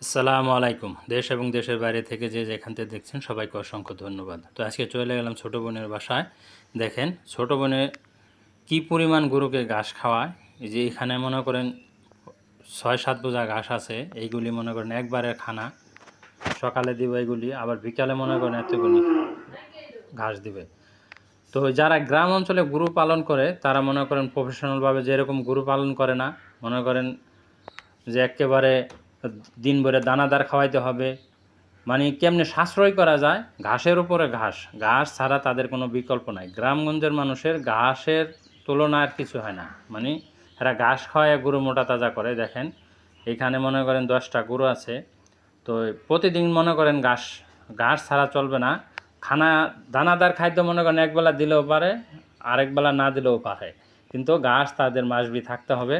আসসালামু আলাইকুম। দেশ এবং দেশের বাইরে থেকে যে যেখান থেকে দেখছেন সবাইকে অসংখ্য ধন্যবাদ। তো আজকে চলে গেলাম ছোটো বোনের বাসায়। দেখেন ছোটো বোনে কী পরিমাণ গরুকে ঘাস খাওয়ায়। এই যে এখানে মনে করেন ৬-৭ বোঝা ঘাস আছে, এইগুলি মনে করেন একবারের খানা। সকালে দিবে এগুলি, আবার বিকালে মনে করেন এতগুলি ঘাস দিবে। তো যারা গ্রাম অঞ্চলে গরু পালন করে তারা মনে করেন প্রফেশনালভাবে যেরকম গরু পালন করে না, মনে করেন যে একেবারে দিন ভরে দানাদার খাওয়াইতে হবে, মানে কেমনে সাশ্রয় করা যায়, ঘাসের উপরে ঘাস, ঘাস ছাড়া তাদের কোনো বিকল্প নাই। গ্রামগঞ্জের মানুষের ঘাসের তুলনা আর কিছু হয় না, মানে এরা ঘাস খাওয়ায় গরু মোটা তাজা করে। দেখেন এখানে মনে করেন 10টা গরু আছে, তো প্রতিদিন মনে করেন ঘাস ঘাস ছাড়া চলবে না। খানা দানাদার খাদ্য মনে করেন একবেলা দিলেও পারে, আরেকবেলা না দিলেও পারে, কিন্তু ঘাস তাদের মাসবি থাকতে হবে।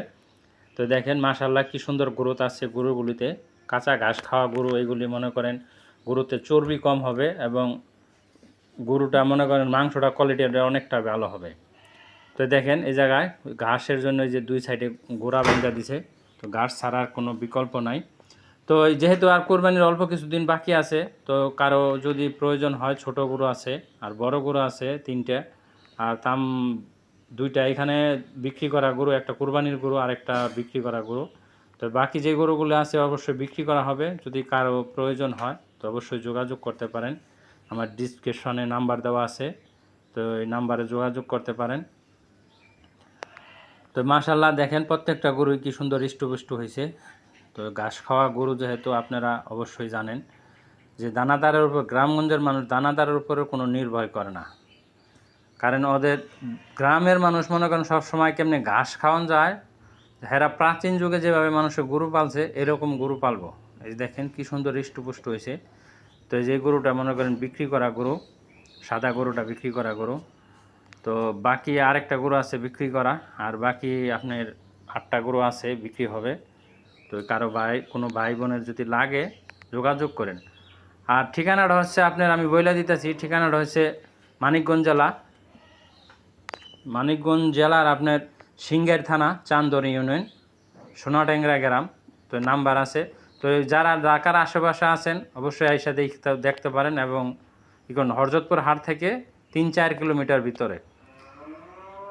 তো দেখেন মাশাআল্লাহ কি সুন্দর গ্রোথ আছে গরুগুলিতে। কাঁচা ঘাস খাওয়া গরু এগুলি মনে করেন গরুতে চর্বি কম হবে এবং গরুটা মনে করেন মাংসটা কোয়ালিটিটা অনেকটা ভালো হবে। তো দেখেন এই জায়গায় ঘাসের জন্য যে দুই সাইডে গোড়া বেঁধে দিছে, তো ঘাস ছাড়ার কোনো বিকল্প নাই। তো যেহেতু আর কোরবানির অল্প কিছুদিন বাকি আছে, তো কারো যদি প্রয়োজন হয়, ছোট গরু আছে আর বড় গরু আছে 3টে, আর তাম 2টা এখানে বিক্রি করা গরু, একটা কোরবানির গরু আর একটা বিক্রি করা গরু। তো বাকি যে গরুগুলো আছে অবশ্যই বিক্রি করা হবে। যদি কারো প্রয়োজন হয় তো অবশ্যই যোগাযোগ করতে পারেন, আমার ডিসক্রিপশনে নাম্বার দেওয়া আছে, তো এই নাম্বারে যোগাযোগ করতে পারেন। তো মাশাআল্লাহ দেখেন প্রত্যেকটা গরুই কি সুন্দর হৃষ্টপুষ্ট হয়েছে। তো ঘাস খাওয়া গরু যেহেতু আপনারা অবশ্যই জানেন যে দানাদারের উপর গ্রামগঞ্জের মানুষ দানাদারের উপরে কোনো নির্ভর করে না, কারণ ওদের গ্রামের মানুষ মনে করেন সবসময় কেমনে ঘাস খাওয়ান যায়, হেরা প্রাচীন যুগে যেভাবে মানুষের গরু পালছে এরকম গরু পালবো। এই দেখেন কি সুন্দর হৃষ্টপুষ্ট হয়েছে। তো এই যে গরুটা মনে করেন বিক্রি করা গরু, সাদা গরুটা বিক্রি করা গরু। তো বাকি আরেকটা গরু আছে বিক্রি করা, আর বাকি আপনার 8টা গরু আছে বিক্রি হবে। তো কারো কোনো ভাই বোনের যদি লাগে যোগাযোগ করেন। আর ঠিকানাটা হচ্ছে আপনার, আমি বইলা দিতেছি, ঠিকানাটা হচ্ছে মানিকগঞ্জ জেলার আপনার সিংহের থানা, চান্দর ইউনিয়ন, সোনাটেংরা গ্রাম। তো নাম্বার আছে। তো যারা ঢাকার আশেপাশে আছেন অবশ্যই আইসা দেখতে পারেন, এবং এখন হরজতপুর হাট থেকে 3-4 কিলোমিটার ভিতরে।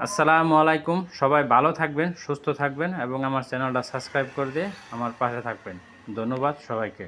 আসসালামু আলাইকুম। সবাই ভালো থাকবেন, সুস্থ থাকবেন এবং আমার চ্যানেলটা সাবস্ক্রাইব করে দিয়ে আমার পাশে থাকবেন। ধন্যবাদ সবাইকে।